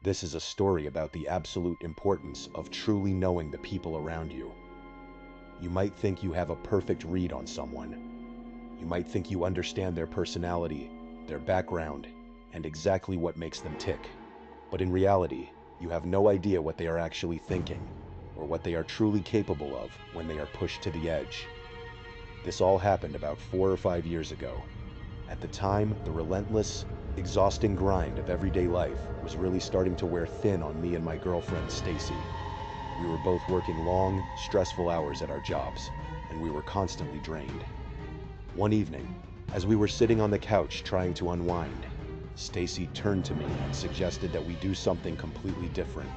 This is a story about the absolute importance of truly knowing the people around you. You might think you have a perfect read on someone. You might think you understand their personality, their background, and exactly what makes them tick. But in reality, you have no idea what they are actually thinking, or what they are truly capable of when they are pushed to the edge. This all happened about 4 or 5 years ago. At the time, the relentless, exhausting grind of everyday life was really starting to wear thin on me and my girlfriend, Stacy. We were both working long, stressful hours at our jobs, and we were constantly drained. One evening, as we were sitting on the couch trying to unwind, Stacy turned to me and suggested that we do something completely different.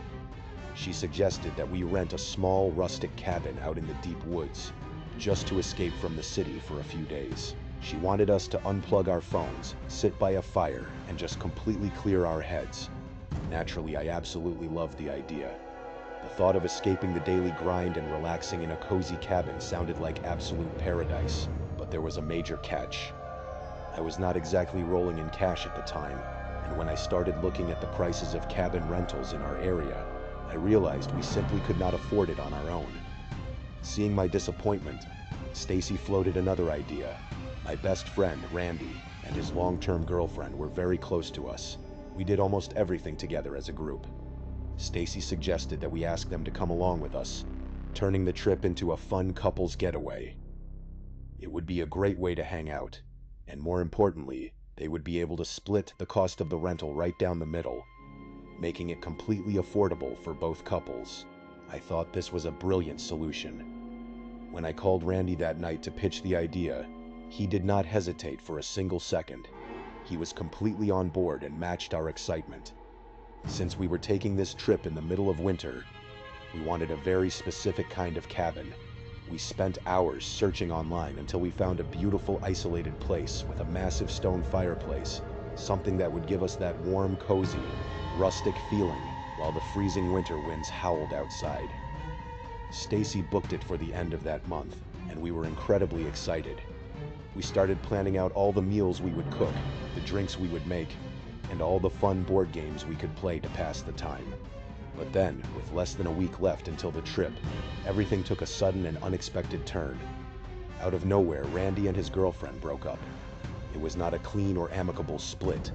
She suggested that we rent a small, rustic cabin out in the deep woods, just to escape from the city for a few days. She wanted us to unplug our phones, sit by a fire, and just completely clear our heads. Naturally, I absolutely loved the idea. The thought of escaping the daily grind and relaxing in a cozy cabin sounded like absolute paradise, but there was a major catch. I was not exactly rolling in cash at the time, and when I started looking at the prices of cabin rentals in our area, I realized we simply could not afford it on our own. Seeing my disappointment, Stacy floated another idea. My best friend, Randy, and his long-term girlfriend were very close to us. We did almost everything together as a group. Stacy suggested that we ask them to come along with us, turning the trip into a fun couples getaway. It would be a great way to hang out, and more importantly, they would be able to split the cost of the rental right down the middle, making it completely affordable for both couples. I thought this was a brilliant solution. When I called Randy that night to pitch the idea, he did not hesitate for a single second. He was completely on board and matched our excitement. Since we were taking this trip in the middle of winter, we wanted a very specific kind of cabin. We spent hours searching online until we found a beautiful isolated place with a massive stone fireplace, something that would give us that warm, cozy, rustic feeling while the freezing winter winds howled outside. Stacy booked it for the end of that month, and we were incredibly excited. We started planning out all the meals we would cook, the drinks we would make, and all the fun board games we could play to pass the time. But then, with less than a week left until the trip, everything took a sudden and unexpected turn. Out of nowhere, Randy and his girlfriend broke up. It was not a clean or amicable split.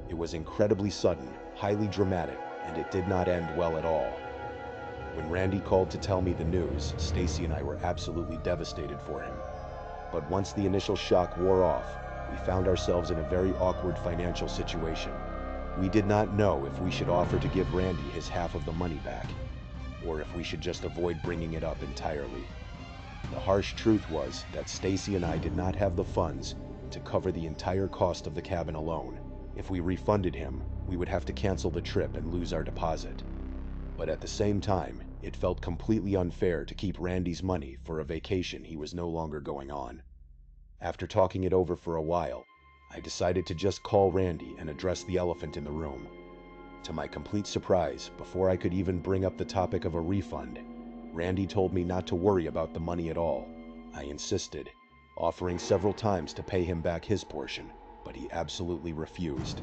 It was incredibly sudden, highly dramatic, and it did not end well at all. When Randy called to tell me the news, Stacy and I were absolutely devastated for him. But once the initial shock wore off, we found ourselves in a very awkward financial situation. We did not know if we should offer to give Randy his half of the money back, or if we should just avoid bringing it up entirely. The harsh truth was that Stacy and I did not have the funds to cover the entire cost of the cabin alone. If we refunded him, we would have to cancel the trip and lose our deposit. But at the same time, it felt completely unfair to keep Randy's money for a vacation he was no longer going on. After talking it over for a while, I decided to just call Randy and address the elephant in the room. To my complete surprise, before I could even bring up the topic of a refund, Randy told me not to worry about the money at all. I insisted, offering several times to pay him back his portion, but he absolutely refused.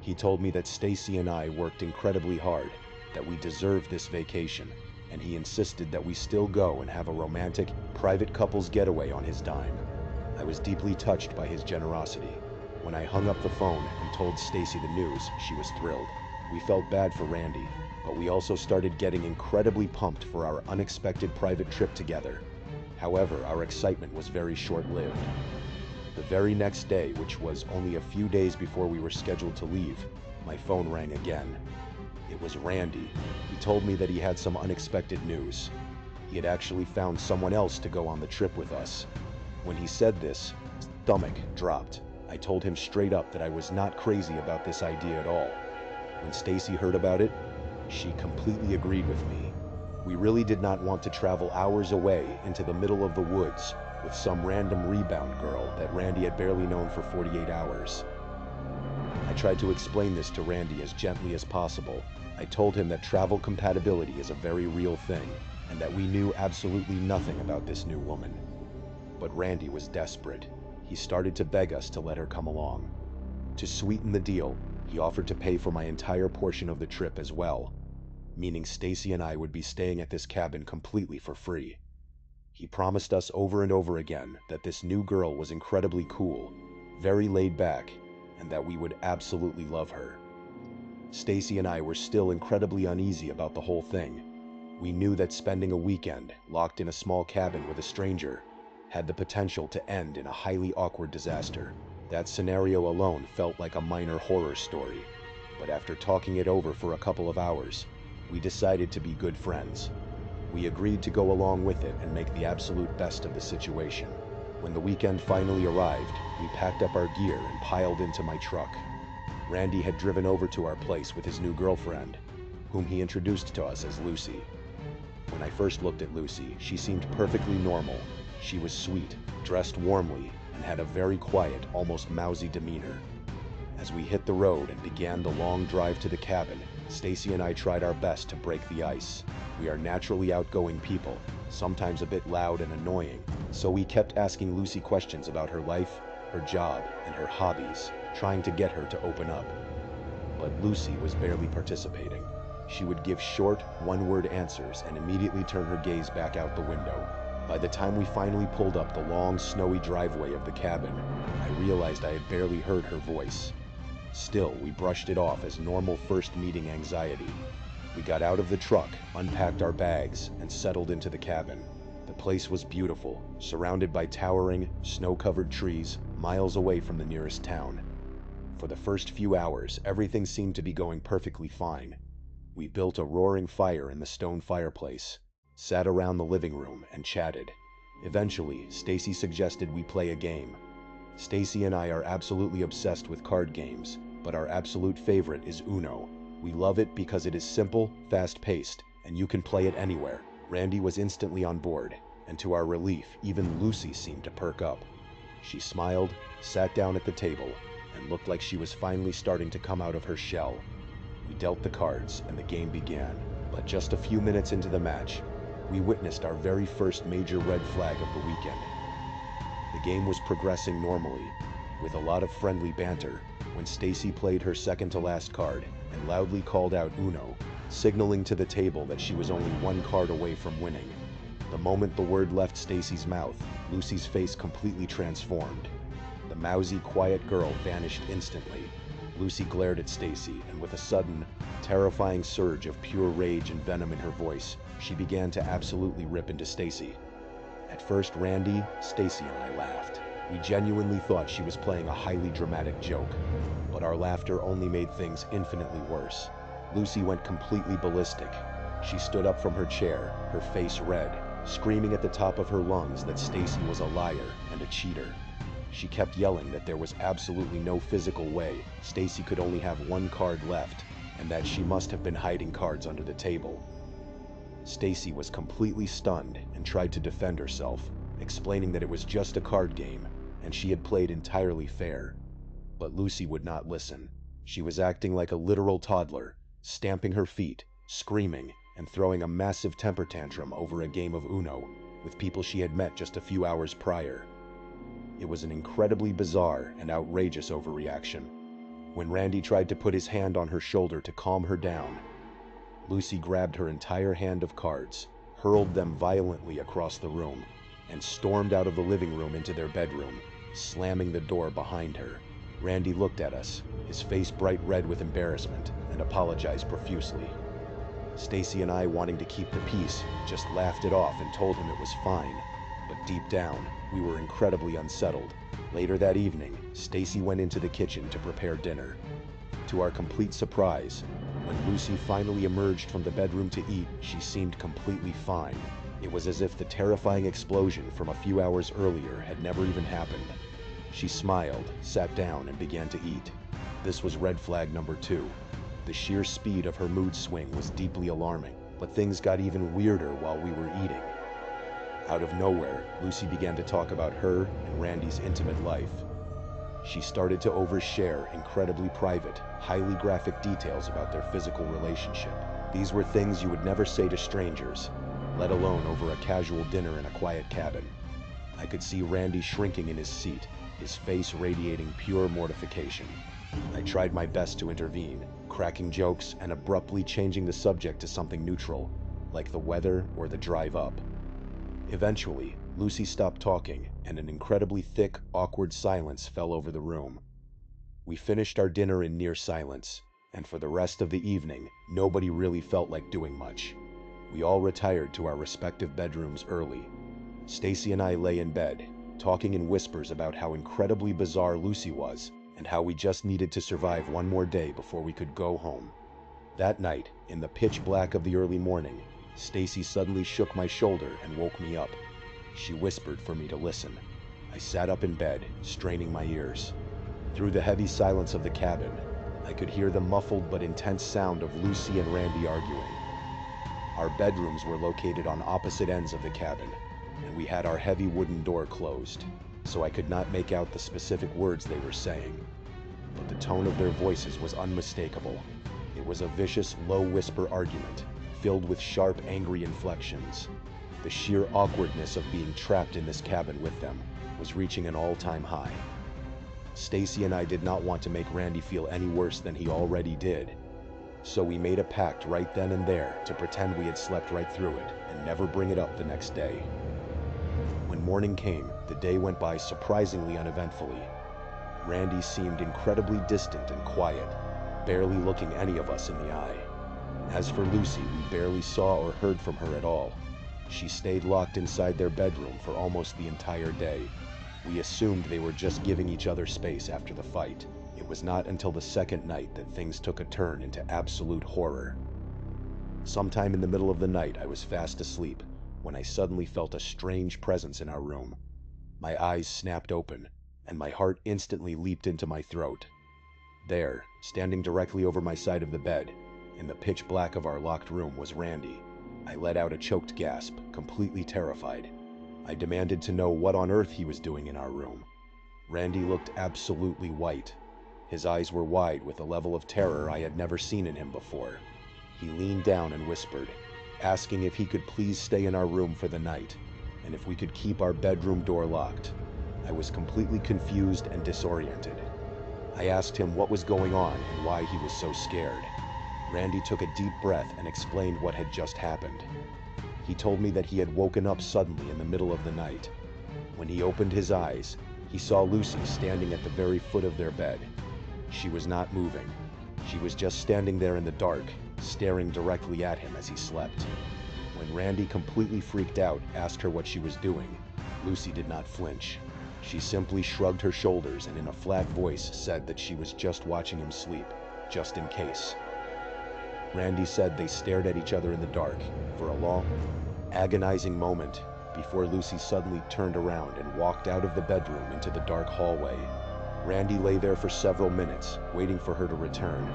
He told me that Stacy and I worked incredibly hard, that we deserved this vacation, and he insisted that we still go and have a romantic, private couples getaway on his dime. I was deeply touched by his generosity. When I hung up the phone and told Stacy the news, she was thrilled. We felt bad for Randy, but we also started getting incredibly pumped for our unexpected private trip together. However, our excitement was very short-lived. The very next day, which was only a few days before we were scheduled to leave, my phone rang again. It was Randy. He told me that he had some unexpected news. He had actually found someone else to go on the trip with us. When he said this, my stomach dropped. I told him straight up that I was not crazy about this idea at all. When Stacy heard about it, she completely agreed with me. We really did not want to travel hours away into the middle of the woods with some random rebound girl that Randy had barely known for 48 hours. I tried to explain this to Randy as gently as possible. I told him that travel compatibility is a very real thing, and that we knew absolutely nothing about this new woman. But Randy was desperate. He started to beg us to let her come along. To sweeten the deal, He offered to pay for my entire portion of the trip as well, meaning Stacy and I would be staying at this cabin completely for free. He promised us over and over again that this new girl was incredibly cool, very laid back, and that we would absolutely love her. Stacy and I were still incredibly uneasy about the whole thing. We knew that spending a weekend locked in a small cabin with a stranger had the potential to end in a highly awkward disaster. That scenario alone felt like a minor horror story, but after talking it over for a couple of hours, we decided to be good friends. We agreed to go along with it and make the absolute best of the situation. When the weekend finally arrived, we packed up our gear and piled into my truck. Randy had driven over to our place with his new girlfriend, whom he introduced to us as Lucy. When I first looked at Lucy, she seemed perfectly normal. She was sweet, dressed warmly, and had a very quiet, almost mousy demeanor. As we hit the road and began the long drive to the cabin, Stacy and I tried our best to break the ice. We are naturally outgoing people, sometimes a bit loud and annoying, so we kept asking Lucy questions about her life, her job, and her hobbies, trying to get her to open up. But Lucy was barely participating. She would give short, one-word answers and immediately turn her gaze back out the window. By the time we finally pulled up the long, snowy driveway of the cabin, I realized I had barely heard her voice. Still, we brushed it off as normal first meeting anxiety. We got out of the truck, unpacked our bags, and settled into the cabin. The place was beautiful, surrounded by towering, snow-covered trees, miles away from the nearest town. For the first few hours, everything seemed to be going perfectly fine. We built a roaring fire in the stone fireplace, sat around the living room, and chatted. Eventually, Stacy suggested we play a game. Stacy and I are absolutely obsessed with card games, but our absolute favorite is Uno. We love it because it is simple, fast-paced, and you can play it anywhere. Randy was instantly on board, and to our relief, even Lucy seemed to perk up. She smiled, sat down at the table, and looked like she was finally starting to come out of her shell. We dealt the cards, and the game began. But just a few minutes into the match, we witnessed our very first major red flag of the weekend. The game was progressing normally, with a lot of friendly banter, when Stacy played her second-to-last card and loudly called out Uno, signaling to the table that she was only one card away from winning. The moment the word left Stacy's mouth, Lucy's face completely transformed. The mousy, quiet girl vanished instantly. Lucy glared at Stacy, and with a sudden, terrifying surge of pure rage and venom in her voice, she began to absolutely rip into Stacy. At first, Randy, Stacy, and I laughed. We genuinely thought she was playing a highly dramatic joke, but our laughter only made things infinitely worse. Lucy went completely ballistic. She stood up from her chair, her face red, screaming at the top of her lungs that Stacy was a liar and a cheater. She kept yelling that there was absolutely no physical way Stacy could only have one card left, and that she must have been hiding cards under the table. Stacy was completely stunned and tried to defend herself, explaining that it was just a card game, and she had played entirely fair. But Lucy would not listen. She was acting like a literal toddler, stamping her feet, screaming, and throwing a massive temper tantrum over a game of Uno with people she had met just a few hours prior. It was an incredibly bizarre and outrageous overreaction. When Randy tried to put his hand on her shoulder to calm her down, Lucy grabbed her entire hand of cards, hurled them violently across the room, and stormed out of the living room into their bedroom, slamming the door behind her. Randy looked at us, his face bright red with embarrassment, and apologized profusely. Stacy and I, wanting to keep the peace, just laughed it off and told him it was fine. But deep down, we were incredibly unsettled. Later that evening, Stacy went into the kitchen to prepare dinner. To our complete surprise, when Lucy finally emerged from the bedroom to eat, she seemed completely fine. It was as if the terrifying explosion from a few hours earlier had never even happened. She smiled, sat down, and began to eat. This was red flag number 2. The sheer speed of her mood swing was deeply alarming, but things got even weirder while we were eating. Out of nowhere, Lucy began to talk about her and Randy's intimate life. She started to overshare incredibly private, highly graphic details about their physical relationship. These were things you would never say to strangers, let alone over a casual dinner in a quiet cabin. I could see Randy shrinking in his seat, his face radiating pure mortification. I tried my best to intervene, cracking jokes and abruptly changing the subject to something neutral, like the weather or the drive up. Eventually, Lucy stopped talking, and an incredibly thick, awkward silence fell over the room. We finished our dinner in near silence, and for the rest of the evening, nobody really felt like doing much. We all retired to our respective bedrooms early. Stacy and I lay in bed, talking in whispers about how incredibly bizarre Lucy was, and how we just needed to survive one more day before we could go home. That night, in the pitch black of the early morning, Stacy suddenly shook my shoulder and woke me up. She whispered for me to listen. I sat up in bed, straining my ears. Through the heavy silence of the cabin, I could hear the muffled but intense sound of Lucy and Randy arguing. Our bedrooms were located on opposite ends of the cabin, and we had our heavy wooden door closed, so I could not make out the specific words they were saying. But the tone of their voices was unmistakable. It was a vicious, low whisper argument, filled with sharp, angry inflections. The sheer awkwardness of being trapped in this cabin with them was reaching an all-time high. Stacy and I did not want to make Randy feel any worse than he already did, so we made a pact right then and there to pretend we had slept right through it and never bring it up the next day. When morning came, the day went by surprisingly uneventfully. Randy seemed incredibly distant and quiet, barely looking any of us in the eye. As for Lucy, we barely saw or heard from her at all. She stayed locked inside their bedroom for almost the entire day. We assumed they were just giving each other space after the fight. It was not until the second night that things took a turn into absolute horror. Sometime in the middle of the night, I was fast asleep when I suddenly felt a strange presence in our room. My eyes snapped open, and my heart instantly leaped into my throat. There, standing directly over my side of the bed, in the pitch black of our locked room, was Randy. I let out a choked gasp, completely terrified. I demanded to know what on earth he was doing in our room. Randy looked absolutely white. His eyes were wide with a level of terror I had never seen in him before. He leaned down and whispered, asking if he could please stay in our room for the night, and if we could keep our bedroom door locked. I was completely confused and disoriented. I asked him what was going on and why he was so scared. Randy took a deep breath and explained what had just happened. He told me that he had woken up suddenly in the middle of the night. When he opened his eyes, he saw Lucy standing at the very foot of their bed. She was not moving. She was just standing there in the dark, staring directly at him as he slept. When Randy, completely freaked out, asked her what she was doing, Lucy did not flinch. She simply shrugged her shoulders and in a flat voice said that she was just watching him sleep, just in case. Randy said they stared at each other in the dark for a long, agonizing moment before Lucy suddenly turned around and walked out of the bedroom into the dark hallway. Randy lay there for several minutes, waiting for her to return.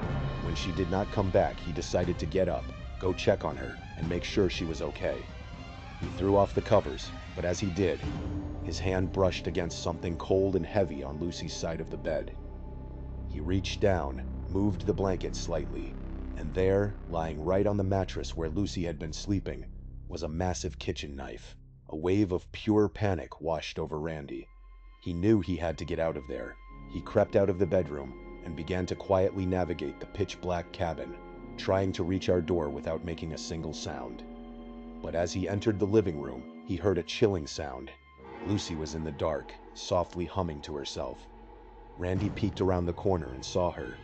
When she did not come back, he decided to get up, go check on her, and make sure she was okay. He threw off the covers, but as he did, his hand brushed against something cold and heavy on Lucy's side of the bed. He reached down, moved the blanket slightly, and there, lying right on the mattress where Lucy had been sleeping, was a massive kitchen knife. A wave of pure panic washed over Randy. He knew he had to get out of there. He crept out of the bedroom and began to quietly navigate the pitch-black cabin, trying to reach our door without making a single sound. But as he entered the living room, he heard a chilling sound. Lucy was in the dark, softly humming to herself. Randy peeked around the corner and saw her.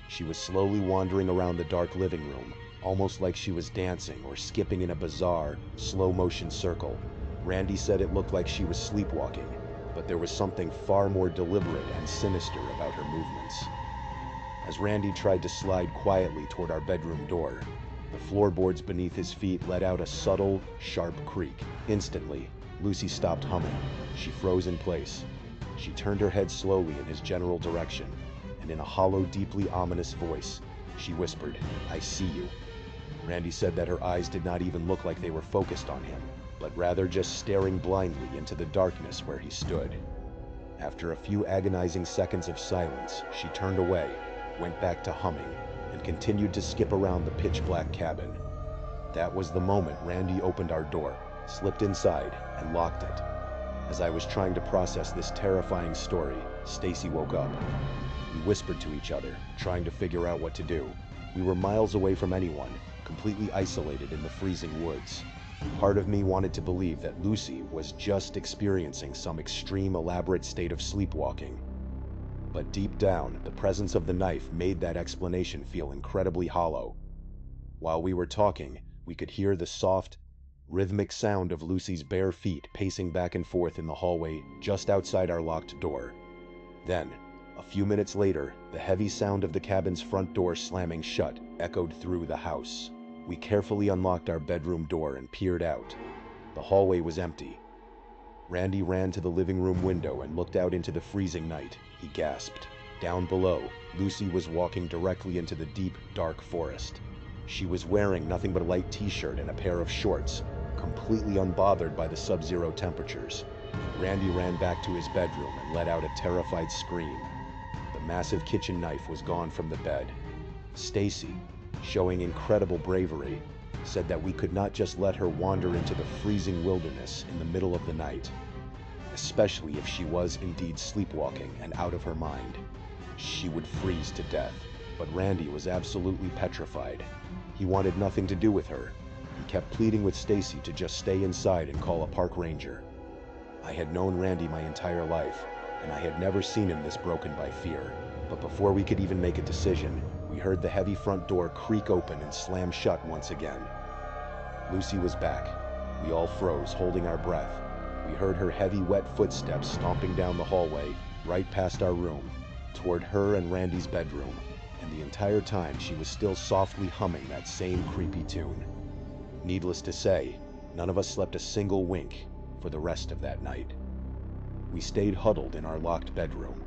She was slowly wandering around the dark living room, almost like she was dancing or skipping in a bizarre, slow-motion circle. Randy said it looked like she was sleepwalking, but there was something far more deliberate and sinister about her movements. As Randy tried to slide quietly toward our bedroom door, the floorboards beneath his feet let out a subtle, sharp creak. Instantly, Lucy stopped humming. She froze in place. She turned her head slowly in his general direction, and in a hollow, deeply ominous voice, she whispered, "I see you." Randy said that her eyes did not even look like they were focused on him, but rather just staring blindly into the darkness where he stood. After a few agonizing seconds of silence, she turned away, went back to humming, and continued to skip around the pitch-black cabin. That was the moment Randy opened our door, slipped inside, and locked it. As I was trying to process this terrifying story, Stacy woke up. We whispered to each other, trying to figure out what to do. We were miles away from anyone, completely isolated in the freezing woods. Part of me wanted to believe that Lucy was just experiencing some extreme, elaborate state of sleepwalking. But deep down, the presence of the knife made that explanation feel incredibly hollow. While we were talking, we could hear the soft, rhythmic sound of Lucy's bare feet pacing back and forth in the hallway just outside our locked door. Then, a few minutes later, the heavy sound of the cabin's front door slamming shut echoed through the house. We carefully unlocked our bedroom door and peered out. The hallway was empty. Randy ran to the living room window and looked out into the freezing night. He gasped. Down below, Lucy was walking directly into the deep, dark forest. She was wearing nothing but a light t-shirt and a pair of shorts, completely unbothered by the sub-zero temperatures. Randy ran back to his bedroom and let out a terrified scream. The massive kitchen knife was gone from the bed. Stacy, showing incredible bravery, said that we could not just let her wander into the freezing wilderness in the middle of the night, especially if she was indeed sleepwalking and out of her mind. She would freeze to death. But Randy was absolutely petrified. He wanted nothing to do with her. He kept pleading with Stacy to just stay inside and call a park ranger. I had known Randy my entire life, and I had never seen him this broken by fear. But before we could even make a decision, we heard the heavy front door creak open and slam shut once again. Lucy was back. We all froze, holding our breath. We heard her heavy, wet footsteps stomping down the hallway, right past our room, toward her and Randy's bedroom, and the entire time she was still softly humming that same creepy tune. Needless to say, none of us slept a single wink for the rest of that night. We stayed huddled in our locked bedroom.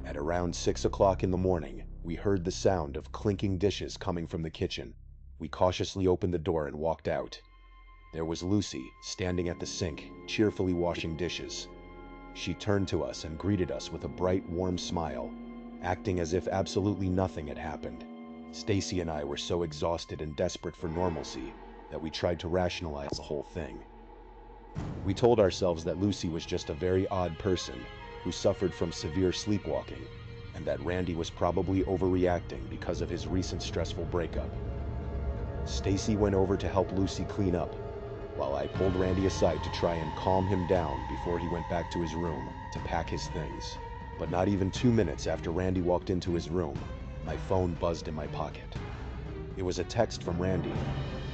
At around 6 o'clock in the morning, we heard the sound of clinking dishes coming from the kitchen. We cautiously opened the door and walked out. There was Lucy, standing at the sink, cheerfully washing dishes. She turned to us and greeted us with a bright, warm smile, acting as if absolutely nothing had happened. Stacy and I were so exhausted and desperate for normalcy that we tried to rationalize the whole thing. We told ourselves that Lucy was just a very odd person who suffered from severe sleepwalking, and that Randy was probably overreacting because of his recent stressful breakup. Stacy went over to help Lucy clean up, while I pulled Randy aside to try and calm him down before he went back to his room to pack his things. But not even 2 minutes after Randy walked into his room, my phone buzzed in my pocket. It was a text from Randy.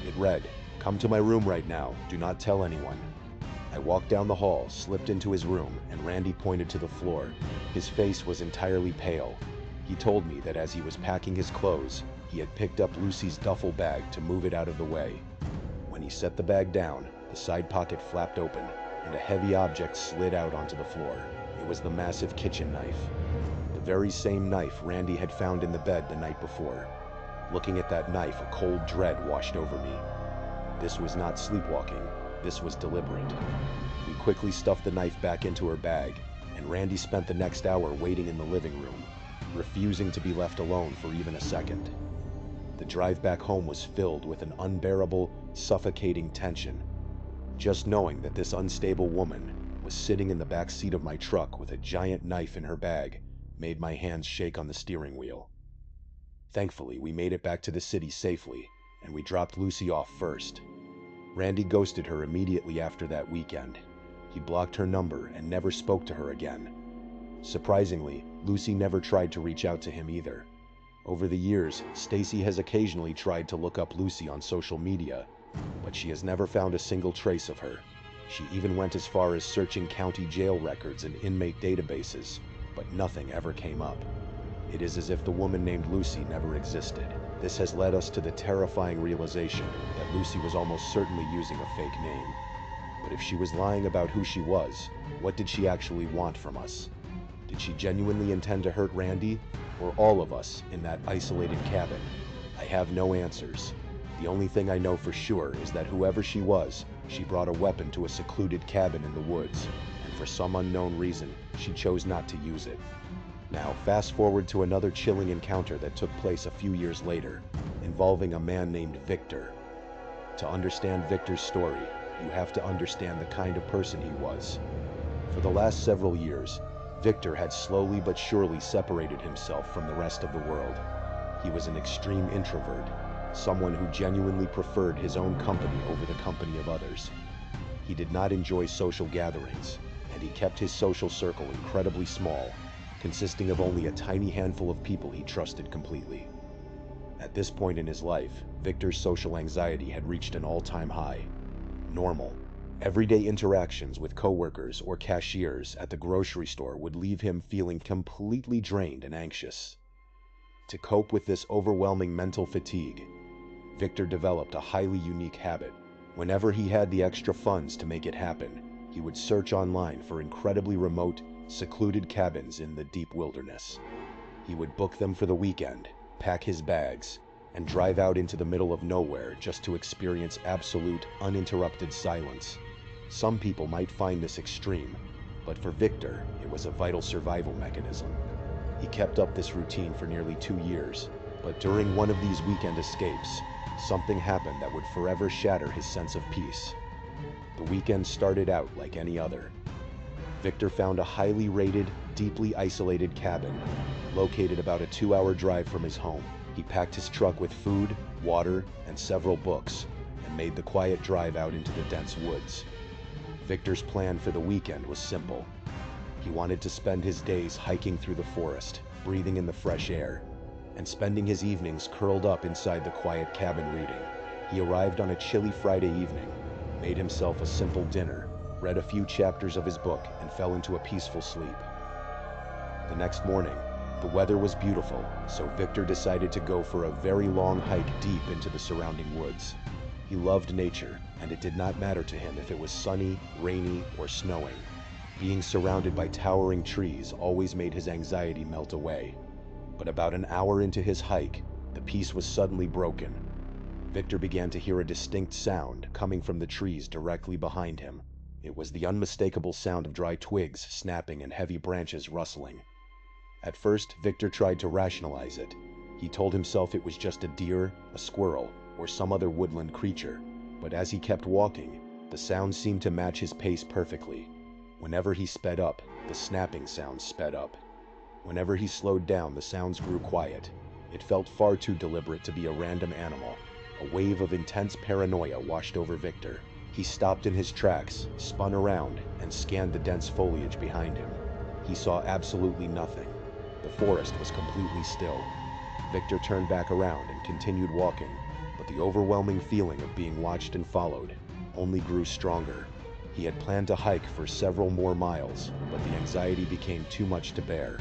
It read, "Come to my room right now. Do not tell anyone." I walked down the hall, slipped into his room, and Randy pointed to the floor. His face was entirely pale. He told me that as he was packing his clothes, he had picked up Lucy's duffel bag to move it out of the way. When he set the bag down, the side pocket flapped open, and a heavy object slid out onto the floor. It was the massive kitchen knife. The very same knife Randy had found in the bed the night before. Looking at that knife, a cold dread washed over me. This was not sleepwalking. This was deliberate. We quickly stuffed the knife back into her bag, and Randy spent the next hour waiting in the living room, refusing to be left alone for even a second. The drive back home was filled with an unbearable, suffocating tension. Just knowing that this unstable woman was sitting in the back seat of my truck with a giant knife in her bag made my hands shake on the steering wheel. Thankfully, we made it back to the city safely, and we dropped Lucy off first. Randy ghosted her immediately after that weekend. He blocked her number and never spoke to her again. Surprisingly, Lucy never tried to reach out to him either. Over the years, Stacy has occasionally tried to look up Lucy on social media, but she has never found a single trace of her. She even went as far as searching county jail records and inmate databases, but nothing ever came up. It is as if the woman named Lucy never existed. This has led us to the terrifying realization that Lucy was almost certainly using a fake name. But if she was lying about who she was, what did she actually want from us? Did she genuinely intend to hurt Randy, or all of us in that isolated cabin? I have no answers. The only thing I know for sure is that whoever she was, she brought a weapon to a secluded cabin in the woods, and for some unknown reason, she chose not to use it. Now, fast forward to another chilling encounter that took place a few years later, involving a man named Victor. To understand Victor's story, you have to understand the kind of person he was. For the last several years, Victor had slowly but surely separated himself from the rest of the world. He was an extreme introvert, someone who genuinely preferred his own company over the company of others. He did not enjoy social gatherings, and he kept his social circle incredibly small, consisting of only a tiny handful of people he trusted completely. At this point in his life, Victor's social anxiety had reached an all-time high. Normal, everyday interactions with coworkers or cashiers at the grocery store would leave him feeling completely drained and anxious. To cope with this overwhelming mental fatigue, Victor developed a highly unique habit. Whenever he had the extra funds to make it happen, he would search online for incredibly remote, secluded cabins in the deep wilderness. He would book them for the weekend, pack his bags, and drive out into the middle of nowhere just to experience absolute, uninterrupted silence. Some people might find this extreme, but for Victor, it was a vital survival mechanism. He kept up this routine for nearly 2 years, but during one of these weekend escapes, something happened that would forever shatter his sense of peace. The weekend started out like any other. Victor found a highly rated, deeply isolated cabin, located about a 2-hour drive from his home. He packed his truck with food, water, and several books, and made the quiet drive out into the dense woods. Victor's plan for the weekend was simple. He wanted to spend his days hiking through the forest, breathing in the fresh air, and spending his evenings curled up inside the quiet cabin reading. He arrived on a chilly Friday evening, made himself a simple dinner, read a few chapters of his book, and fell into a peaceful sleep. The next morning, the weather was beautiful, so Victor decided to go for a very long hike deep into the surrounding woods. He loved nature, and it did not matter to him if it was sunny, rainy, or snowing. Being surrounded by towering trees always made his anxiety melt away. But about an hour into his hike, the peace was suddenly broken. Victor began to hear a distinct sound coming from the trees directly behind him. It was the unmistakable sound of dry twigs snapping and heavy branches rustling. At first, Victor tried to rationalize it. He told himself it was just a deer, a squirrel, or some other woodland creature. But as he kept walking, the sound seemed to match his pace perfectly. Whenever he sped up, the snapping sounds sped up. Whenever he slowed down, the sounds grew quiet. It felt far too deliberate to be a random animal. A wave of intense paranoia washed over Victor. He stopped in his tracks, spun around, and scanned the dense foliage behind him. He saw absolutely nothing. The forest was completely still. Victor turned back around and continued walking, but the overwhelming feeling of being watched and followed only grew stronger. He had planned to hike for several more miles, but the anxiety became too much to bear.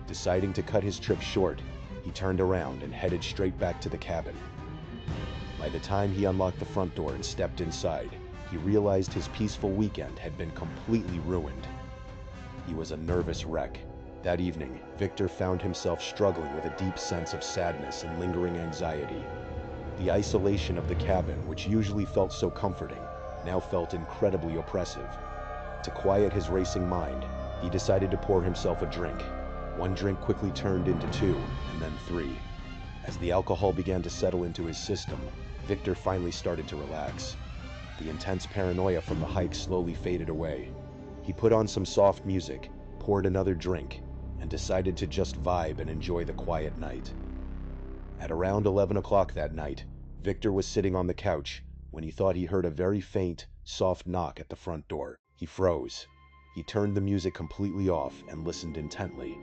Deciding to cut his trip short, he turned around and headed straight back to the cabin. By the time he unlocked the front door and stepped inside, he realized his peaceful weekend had been completely ruined. He was a nervous wreck. That evening, Victor found himself struggling with a deep sense of sadness and lingering anxiety. The isolation of the cabin, which usually felt so comforting, now felt incredibly oppressive. To quiet his racing mind, he decided to pour himself a drink. One drink quickly turned into 2, and then 3. As the alcohol began to settle into his system, Victor finally started to relax. The intense paranoia from the hike slowly faded away. He put on some soft music, poured another drink, and decided to just vibe and enjoy the quiet night. At around 11 o'clock that night, Victor was sitting on the couch when he thought he heard a very faint, soft knock at the front door. He froze. He turned the music completely off and listened intently.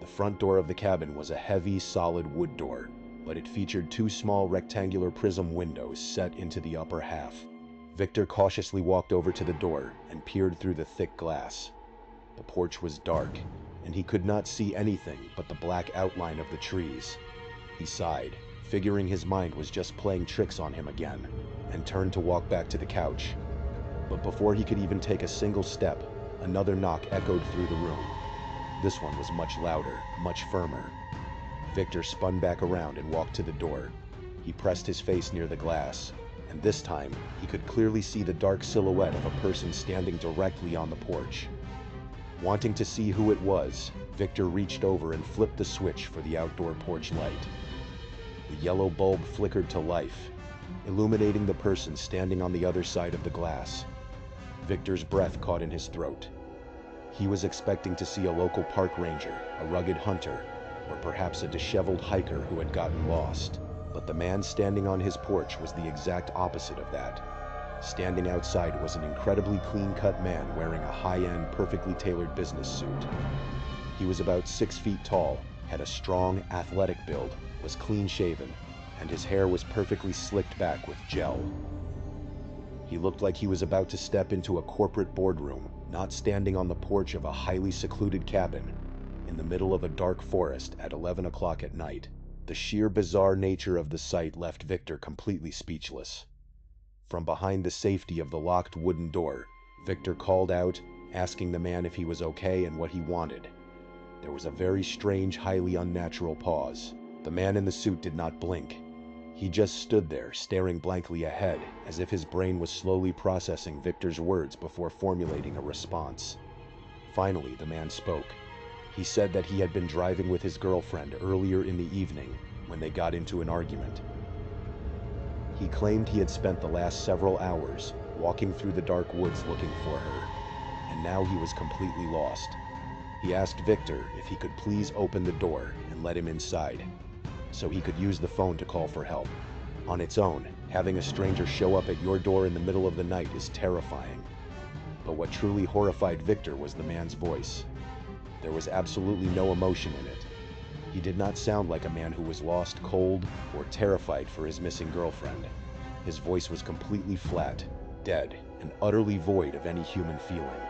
The front door of the cabin was a heavy, solid wood door, but it featured 2 small rectangular prism windows set into the upper half. Victor cautiously walked over to the door and peered through the thick glass. The porch was dark, and he could not see anything but the black outline of the trees. He sighed, figuring his mind was just playing tricks on him again, and turned to walk back to the couch. But before he could even take a single step, another knock echoed through the room. This one was much louder, much firmer. Victor spun back around and walked to the door. He pressed his face near the glass, and this time he could clearly see the dark silhouette of a person standing directly on the porch. Wanting to see who it was, Victor reached over and flipped the switch for the outdoor porch light. The yellow bulb flickered to life, illuminating the person standing on the other side of the glass. Victor's breath caught in his throat. He was expecting to see a local park ranger, a rugged hunter, or perhaps a disheveled hiker who had gotten lost. But the man standing on his porch was the exact opposite of that. Standing outside was an incredibly clean-cut man wearing a high-end, perfectly tailored business suit. He was about 6 feet tall, had a strong, athletic build, was clean-shaven, and his hair was perfectly slicked back with gel. He looked like he was about to step into a corporate boardroom, not standing on the porch of a highly secluded cabin in the middle of a dark forest at 11 o'clock at night. The sheer bizarre nature of the sight left Victor completely speechless. From behind the safety of the locked wooden door, Victor called out, asking the man if he was okay and what he wanted. There was a very strange, highly unnatural pause. The man in the suit did not blink. He just stood there, staring blankly ahead, as if his brain was slowly processing Victor's words before formulating a response. Finally, the man spoke. He said that he had been driving with his girlfriend earlier in the evening when they got into an argument. He claimed he had spent the last several hours walking through the dark woods looking for her, and now he was completely lost. He asked Victor if he could please open the door and let him inside, so he could use the phone to call for help. On its own, having a stranger show up at your door in the middle of the night is terrifying. But what truly horrified Victor was the man's voice. There was absolutely no emotion in it. He did not sound like a man who was lost, cold, or terrified for his missing girlfriend. His voice was completely flat, dead, and utterly void of any human feeling.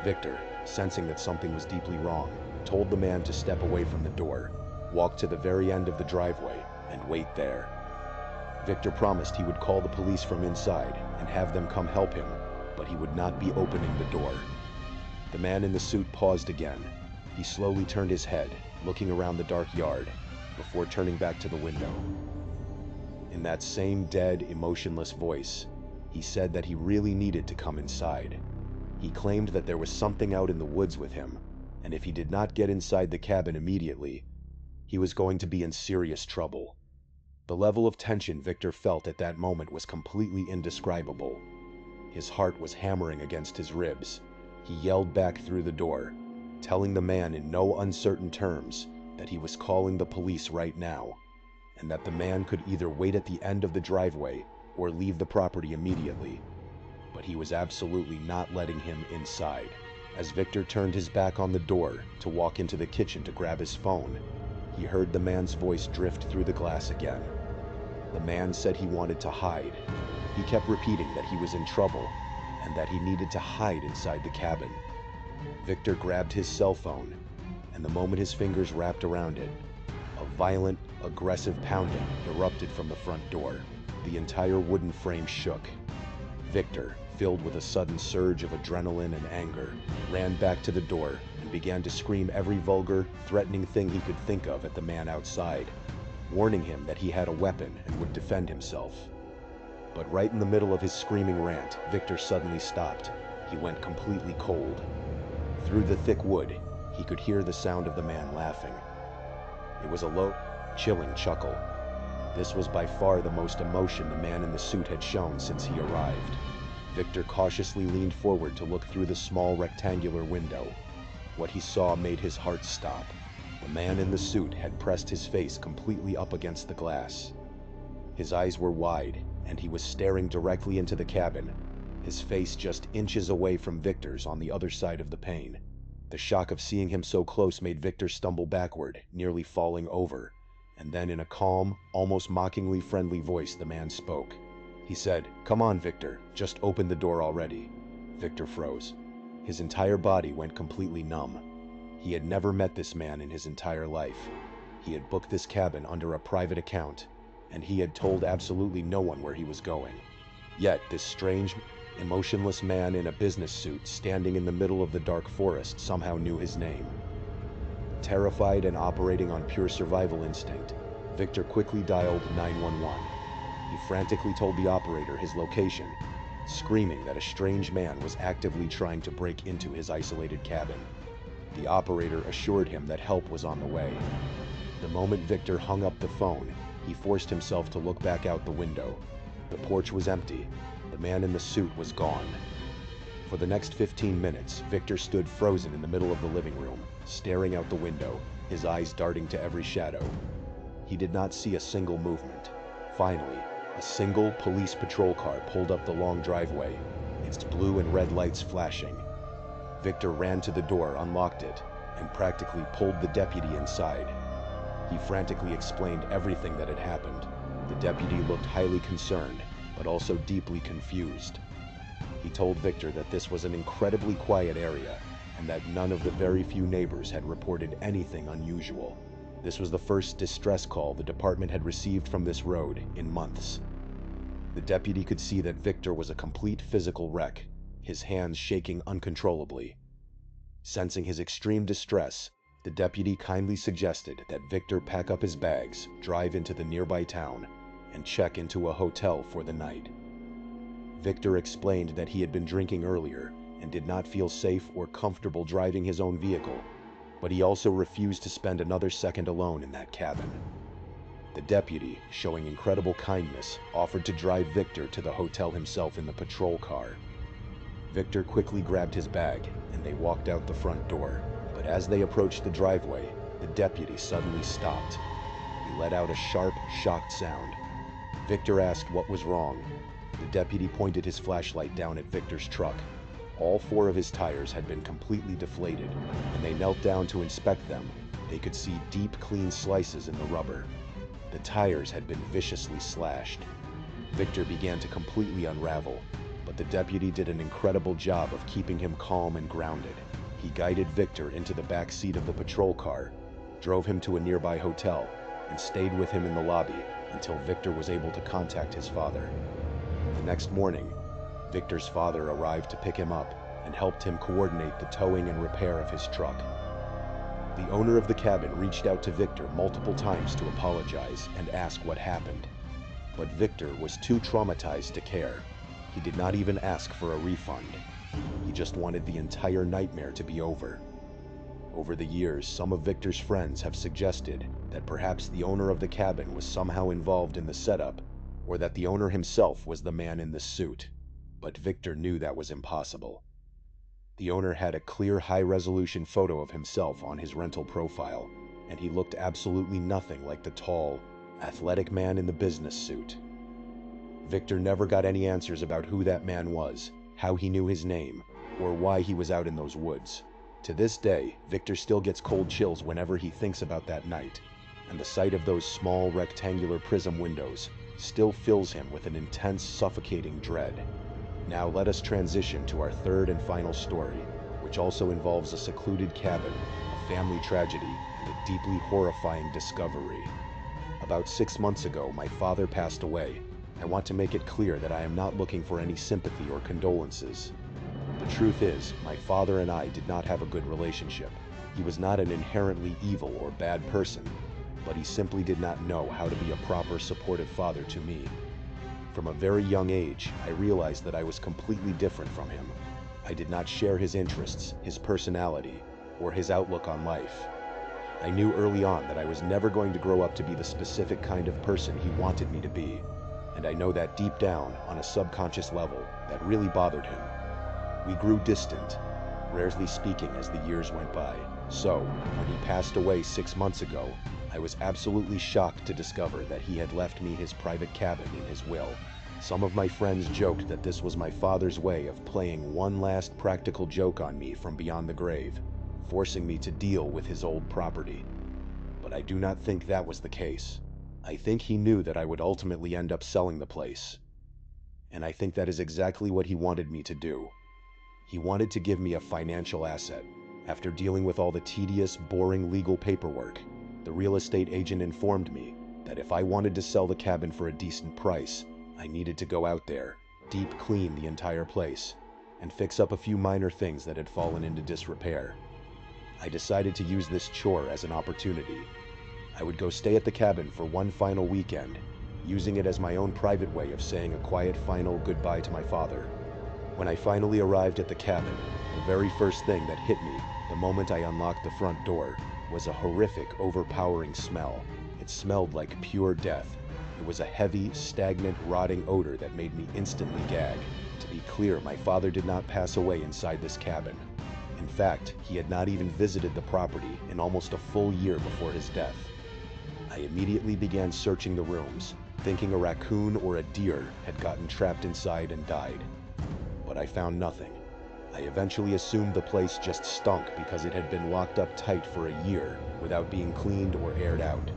Victor, sensing that something was deeply wrong, told the man to step away from the door, walk to the very end of the driveway, and wait there. Victor promised he would call the police from inside and have them come help him, but he would not be opening the door. The man in the suit paused again. He slowly turned his head, looking around the dark yard, before turning back to the window. In that same dead, emotionless voice, he said that he really needed to come inside. He claimed that there was something out in the woods with him, and if he did not get inside the cabin immediately, he was going to be in serious trouble. The level of tension Victor felt at that moment was completely indescribable. His heart was hammering against his ribs. He yelled back through the door, telling the man in no uncertain terms that he was calling the police right now, and that the man could either wait at the end of the driveway or leave the property immediately. But he was absolutely not letting him inside. As Victor turned his back on the door to walk into the kitchen to grab his phone, he heard the man's voice drift through the glass again. The man said he wanted to hide. He kept repeating that he was in trouble and that he needed to hide inside the cabin. Victor grabbed his cell phone, and the moment his fingers wrapped around it, a violent, aggressive pounding erupted from the front door. The entire wooden frame shook. Victor, filled with a sudden surge of adrenaline and anger, ran back to the door and began to scream every vulgar, threatening thing he could think of at the man outside, warning him that he had a weapon and would defend himself. But right in the middle of his screaming rant, Victor suddenly stopped. He went completely cold. Through the thick wood, he could hear the sound of the man laughing. It was a low, chilling chuckle. This was by far the most emotion the man in the suit had shown since he arrived. Victor cautiously leaned forward to look through the small rectangular window. What he saw made his heart stop. The man in the suit had pressed his face completely up against the glass. His eyes were wide, and he was staring directly into the cabin, his face just inches away from Victor's on the other side of the pane. The shock of seeing him so close made Victor stumble backward, nearly falling over, and then in a calm, almost mockingly friendly voice the man spoke. He said, "Come on, Victor, just open the door already." Victor froze. His entire body went completely numb. He had never met this man in his entire life. He had booked this cabin under a private account, and he had told absolutely no one where he was going. Yet this strange, emotionless man in a business suit standing in the middle of the dark forest somehow knew his name. Terrified and operating on pure survival instinct, Victor quickly dialed 911. He frantically told the operator his location, screaming that a strange man was actively trying to break into his isolated cabin. The operator assured him that help was on the way. The moment Victor hung up the phone, he forced himself to look back out the window. The porch was empty. The man in the suit was gone. For the next 15 minutes, Victor stood frozen in the middle of the living room, staring out the window, his eyes darting to every shadow. He did not see a single movement. Finally, a single police patrol car pulled up the long driveway, its blue and red lights flashing. Victor ran to the door, unlocked it, and practically pulled the deputy inside. He frantically explained everything that had happened. The deputy looked highly concerned, but also deeply confused. He told Victor that this was an incredibly quiet area, and that none of the very few neighbors had reported anything unusual. This was the first distress call the department had received from this road in months. The deputy could see that Victor was a complete physical wreck, his hands shaking uncontrollably. Sensing his extreme distress, the deputy kindly suggested that Victor pack up his bags, drive into the nearby town, and check into a hotel for the night. Victor explained that he had been drinking earlier and did not feel safe or comfortable driving his own vehicle, but he also refused to spend another second alone in that cabin. The deputy, showing incredible kindness, offered to drive Victor to the hotel himself in the patrol car. Victor quickly grabbed his bag, and they walked out the front door. But as they approached the driveway, the deputy suddenly stopped. He let out a sharp, shocked sound. Victor asked what was wrong. The deputy pointed his flashlight down at Victor's truck. All 4 of his tires had been completely deflated, and they knelt down to inspect them. They could see deep, clean slices in the rubber. The tires had been viciously slashed. Victor began to completely unravel, but the deputy did an incredible job of keeping him calm and grounded. He guided Victor into the back seat of the patrol car, drove him to a nearby hotel, and stayed with him in the lobby until Victor was able to contact his father. The next morning, Victor's father arrived to pick him up and helped him coordinate the towing and repair of his truck. The owner of the cabin reached out to Victor multiple times to apologize and ask what happened, but Victor was too traumatized to care. He did not even ask for a refund. He just wanted the entire nightmare to be over. Over the years, some of Victor's friends have suggested that perhaps the owner of the cabin was somehow involved in the setup, or that the owner himself was the man in the suit, but Victor knew that was impossible. The owner had a clear, high-resolution photo of himself on his rental profile, and he looked absolutely nothing like the tall, athletic man in the business suit. Victor never got any answers about who that man was, how he knew his name, or why he was out in those woods. To this day, Victor still gets cold chills whenever he thinks about that night, and the sight of those small rectangular prism windows still fills him with an intense, suffocating dread. Now let us transition to our third and final story, which also involves a secluded cabin, a family tragedy, and a deeply horrifying discovery. About 6 months ago, my father passed away. I want to make it clear that I am not looking for any sympathy or condolences. The truth is, my father and I did not have a good relationship. He was not an inherently evil or bad person, but he simply did not know how to be a proper, supportive father to me. From a very young age, I realized that I was completely different from him. I did not share his interests, his personality, or his outlook on life. I knew early on that I was never going to grow up to be the specific kind of person he wanted me to be, and I know that deep down, on a subconscious level, that really bothered him. We grew distant, rarely speaking as the years went by. So, when he passed away 6 months ago, I was absolutely shocked to discover that he had left me his private cabin in his will. Some of my friends joked that this was my father's way of playing one last practical joke on me from beyond the grave, forcing me to deal with his old property. But I do not think that was the case. I think he knew that I would ultimately end up selling the place. And I think that is exactly what he wanted me to do. He wanted to give me a financial asset. After dealing with all the tedious, boring legal paperwork, the real estate agent informed me that if I wanted to sell the cabin for a decent price, I needed to go out there, deep clean the entire place, and fix up a few minor things that had fallen into disrepair. I decided to use this chore as an opportunity. I would go stay at the cabin for one final weekend, using it as my own private way of saying a quiet final goodbye to my father. When I finally arrived at the cabin, the very first thing that hit me the moment I unlocked the front door was a horrific, overpowering smell. It smelled like pure death. It was a heavy, stagnant, rotting odor that made me instantly gag. To be clear, my father did not pass away inside this cabin. In fact, he had not even visited the property in almost a full year before his death. I immediately began searching the rooms, thinking a raccoon or a deer had gotten trapped inside and died. But I found nothing. I eventually assumed the place just stunk because it had been locked up tight for a year without being cleaned or aired out.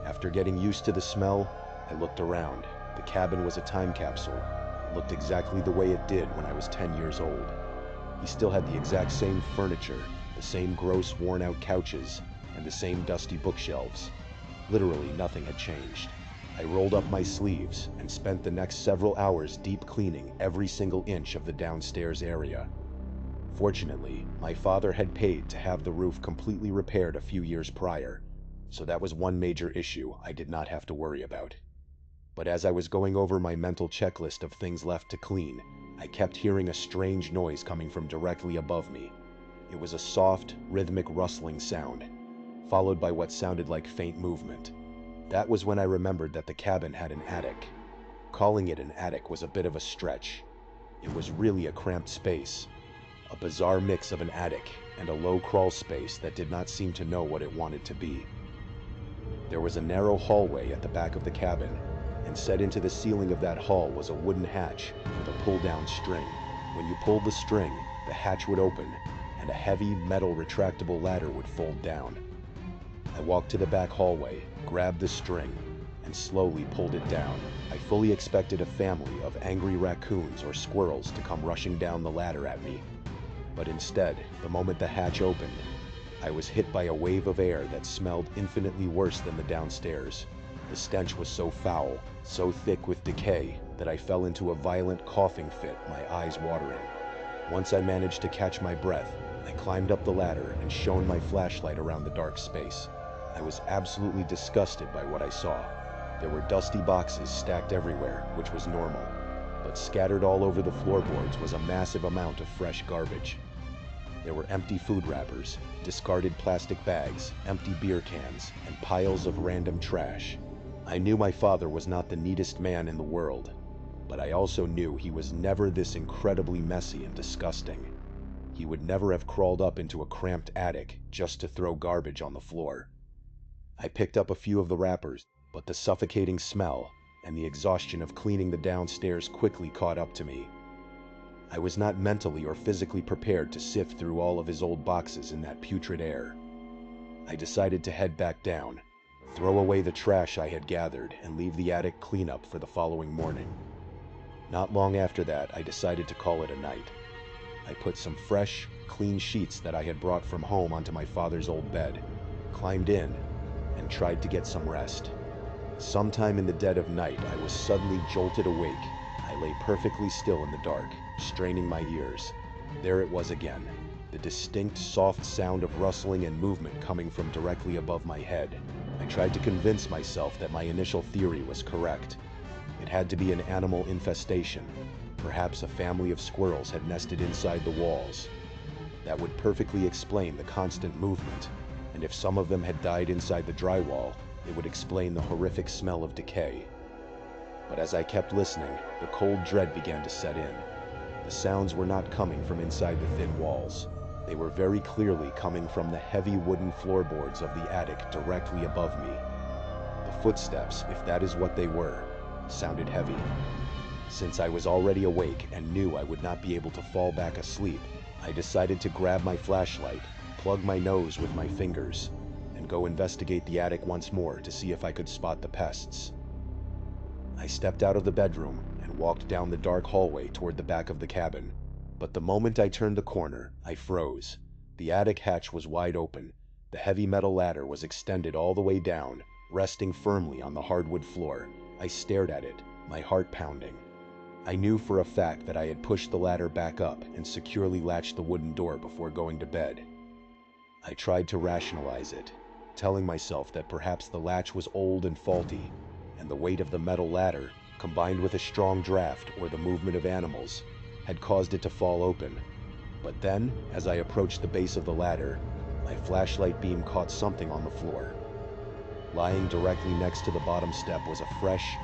After getting used to the smell, I looked around. The cabin was a time capsule. It looked exactly the way it did when I was 10 years old. He still had the exact same furniture, the same gross, worn-out couches, and the same dusty bookshelves. Literally nothing had changed. I rolled up my sleeves and spent the next several hours deep cleaning every single inch of the downstairs area. Fortunately, my father had paid to have the roof completely repaired a few years prior, so that was one major issue I did not have to worry about. But as I was going over my mental checklist of things left to clean, I kept hearing a strange noise coming from directly above me. It was a soft, rhythmic rustling sound, followed by what sounded like faint movement. That was when I remembered that the cabin had an attic. Calling it an attic was a bit of a stretch. It was really a cramped space, a bizarre mix of an attic and a low crawl space that did not seem to know what it wanted to be. There was a narrow hallway at the back of the cabin, and set into the ceiling of that hall was a wooden hatch with a pull-down string. When you pulled the string, the hatch would open, and a heavy metal retractable ladder would fold down. I walked to the back hallway, grabbed the string, and slowly pulled it down. I fully expected a family of angry raccoons or squirrels to come rushing down the ladder at me. But instead, the moment the hatch opened, I was hit by a wave of air that smelled infinitely worse than the downstairs. The stench was so foul, so thick with decay, that I fell into a violent coughing fit, my eyes watering. Once I managed to catch my breath, I climbed up the ladder and shone my flashlight around the dark space. I was absolutely disgusted by what I saw. There were dusty boxes stacked everywhere, which was normal, but scattered all over the floorboards was a massive amount of fresh garbage. There were empty food wrappers, discarded plastic bags, empty beer cans, and piles of random trash. I knew my father was not the neatest man in the world, but I also knew he was never this incredibly messy and disgusting. He would never have crawled up into a cramped attic just to throw garbage on the floor. I picked up a few of the wrappers, but the suffocating smell and the exhaustion of cleaning the downstairs quickly caught up to me. I was not mentally or physically prepared to sift through all of his old boxes in that putrid air. I decided to head back down, throw away the trash I had gathered, and leave the attic cleanup for the following morning. Not long after that, I decided to call it a night. I put some fresh, clean sheets that I had brought from home onto my father's old bed, climbed in, and tried to get some rest. Sometime in the dead of night, I was suddenly jolted awake. I lay perfectly still in the dark, straining my ears. There it was again, the distinct, soft sound of rustling and movement coming from directly above my head. I tried to convince myself that my initial theory was correct. It had to be an animal infestation. Perhaps a family of squirrels had nested inside the walls. That would perfectly explain the constant movement, and if some of them had died inside the drywall, it would explain the horrific smell of decay. But as I kept listening, the cold dread began to set in. The sounds were not coming from inside the thin walls. They were very clearly coming from the heavy wooden floorboards of the attic directly above me. The footsteps, if that is what they were, sounded heavy. Since I was already awake and knew I would not be able to fall back asleep, I decided to grab my flashlight, plug my nose with my fingers, and go investigate the attic once more to see if I could spot the pests. I stepped out of the bedroom and walked down the dark hallway toward the back of the cabin. But the moment I turned the corner, I froze. The attic hatch was wide open. The heavy metal ladder was extended all the way down, resting firmly on the hardwood floor. I stared at it, my heart pounding. I knew for a fact that I had pushed the ladder back up and securely latched the wooden door before going to bed. I tried to rationalize it, telling myself that perhaps the latch was old and faulty, and the weight of the metal ladder, combined with a strong draft or the movement of animals, had caused it to fall open. But then, as I approached the base of the ladder, my flashlight beam caught something on the floor. Lying directly next to the bottom step was a fresh,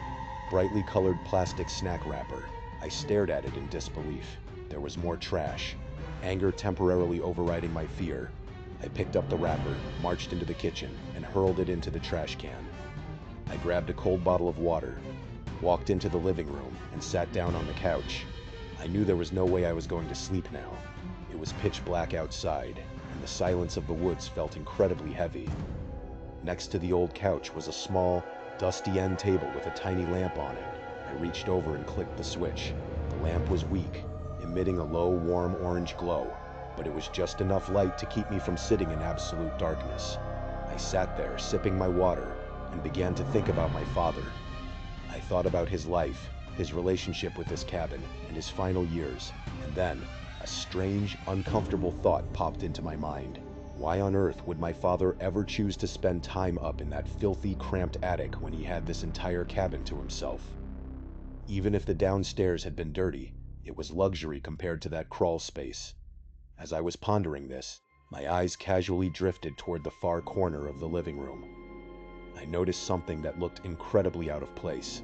brightly colored plastic snack wrapper. I stared at it in disbelief. There was more trash, anger temporarily overriding my fear. I picked up the wrapper, marched into the kitchen, and hurled it into the trash can. I grabbed a cold bottle of water, walked into the living room, and sat down on the couch. I knew there was no way I was going to sleep now. It was pitch black outside, and the silence of the woods felt incredibly heavy. Next to the old couch was a small, dusty end table with a tiny lamp on it. I reached over and clicked the switch. The lamp was weak, emitting a low, warm orange glow, but it was just enough light to keep me from sitting in absolute darkness. I sat there, sipping my water, and began to think about my father. I thought about his life, his relationship with this cabin, and his final years, and then a strange, uncomfortable thought popped into my mind. Why on earth would my father ever choose to spend time up in that filthy, cramped attic when he had this entire cabin to himself? Even if the downstairs had been dirty, it was luxury compared to that crawl space. As I was pondering this, my eyes casually drifted toward the far corner of the living room. I noticed something that looked incredibly out of place.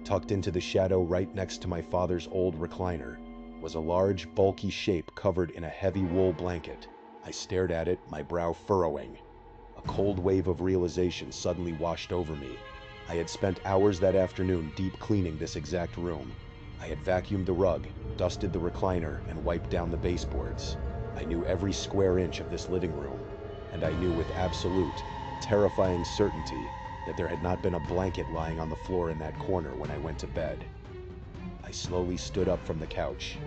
Tucked into the shadow right next to my father's old recliner was a large, bulky shape covered in a heavy wool blanket. I stared at it, my brow furrowing. A cold wave of realization suddenly washed over me. I had spent hours that afternoon deep cleaning this exact room. I had vacuumed the rug, dusted the recliner, and wiped down the baseboards. I knew every square inch of this living room, and I knew with absolute, terrifying certainty that there had not been a blanket lying on the floor in that corner when I went to bed. I slowly stood up from the couch.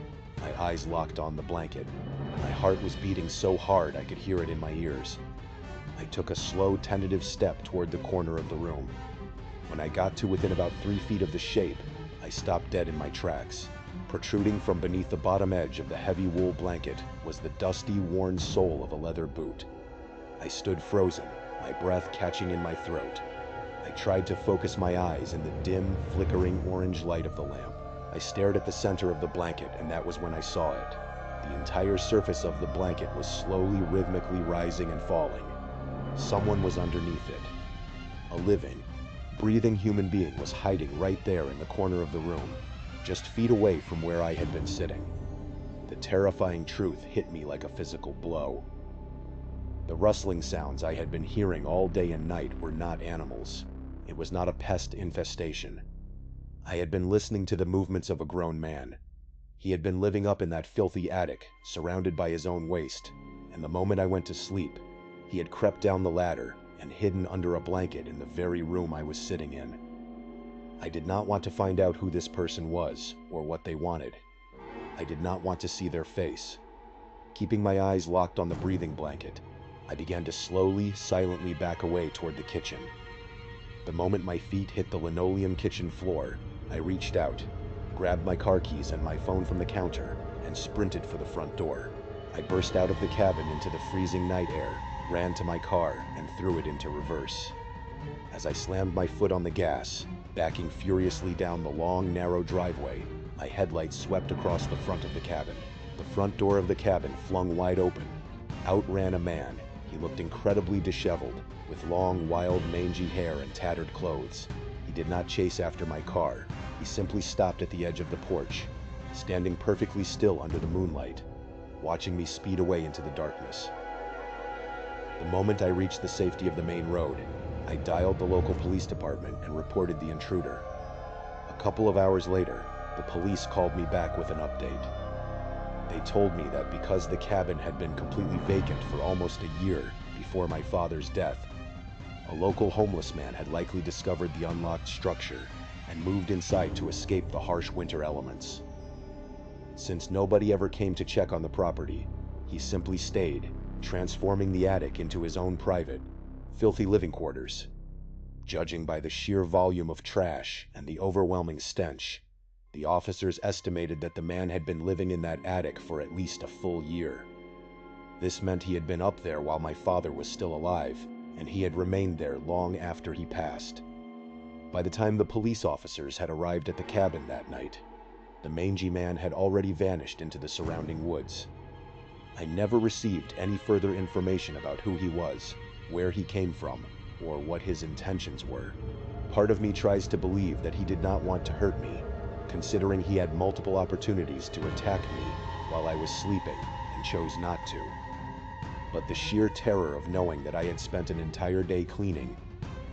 My eyes locked on the blanket. My heart was beating so hard I could hear it in my ears. I took a slow, tentative step toward the corner of the room. When I got to within about 3 feet of the shape, I stopped dead in my tracks. Protruding from beneath the bottom edge of the heavy wool blanket was the dusty, worn sole of a leather boot. I stood frozen, my breath catching in my throat. I tried to focus my eyes in the dim, flickering orange light of the lamp. I stared at the center of the blanket, and that was when I saw it. The entire surface of the blanket was slowly, rhythmically rising and falling. Someone was underneath it. A living, breathing human being was hiding right there in the corner of the room, just feet away from where I had been sitting. The terrifying truth hit me like a physical blow. The rustling sounds I had been hearing all day and night were not animals. It was not a pest infestation. I had been listening to the movements of a grown man. He had been living up in that filthy attic, surrounded by his own waste, and the moment I went to sleep, he had crept down the ladder and hidden under a blanket in the very room I was sitting in. I did not want to find out who this person was, or what they wanted. I did not want to see their face. Keeping my eyes locked on the breathing blanket, I began to slowly, silently back away toward the kitchen. The moment my feet hit the linoleum kitchen floor, I reached out, grabbed my car keys and my phone from the counter, and sprinted for the front door. I burst out of the cabin into the freezing night air, ran to my car, and threw it into reverse. As I slammed my foot on the gas, backing furiously down the long, narrow driveway, my headlights swept across the front of the cabin. The front door of the cabin flung wide open. Out ran a man. He looked incredibly disheveled, with long, wild, mangy hair and tattered clothes. He did not chase after my car. He simply stopped at the edge of the porch, standing perfectly still under the moonlight, watching me speed away into the darkness. The moment I reached the safety of the main road, I dialed the local police department and reported the intruder. A couple of hours later, the police called me back with an update. They told me that because the cabin had been completely vacant for almost a year before my father's death, a local homeless man had likely discovered the unlocked structure and moved inside to escape the harsh winter elements. Since nobody ever came to check on the property, he simply stayed, transforming the attic into his own private, filthy living quarters. Judging by the sheer volume of trash and the overwhelming stench, the officers estimated that the man had been living in that attic for at least a full year. This meant he had been up there while my father was still alive, and he had remained there long after he passed. By the time the police officers had arrived at the cabin that night, the mangy man had already vanished into the surrounding woods. I never received any further information about who he was, where he came from, or what his intentions were. Part of me tries to believe that he did not want to hurt me, considering he had multiple opportunities to attack me while I was sleeping and chose not to. But the sheer terror of knowing that I had spent an entire day cleaning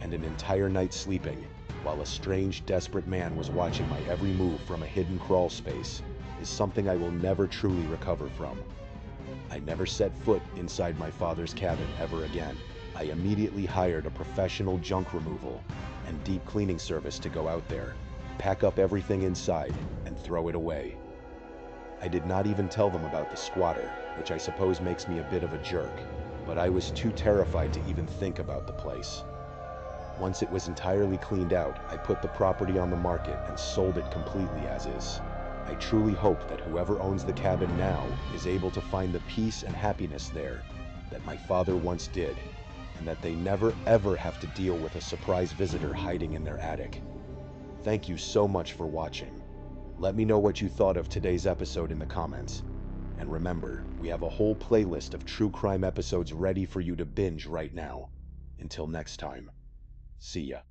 and an entire night sleeping while a strange, desperate man was watching my every move from a hidden crawl space is something I will never truly recover from. I never set foot inside my father's cabin ever again. I immediately hired a professional junk removal and deep cleaning service to go out there, pack up everything inside, and throw it away. I did not even tell them about the squatter, which I suppose makes me a bit of a jerk, but I was too terrified to even think about the place. Once it was entirely cleaned out, I put the property on the market and sold it completely as is. I truly hope that whoever owns the cabin now is able to find the peace and happiness there that my father once did, and that they never ever have to deal with a surprise visitor hiding in their attic. Thank you so much for watching. Let me know what you thought of today's episode in the comments. And remember, we have a whole playlist of true crime episodes ready for you to binge right now. Until next time, see ya.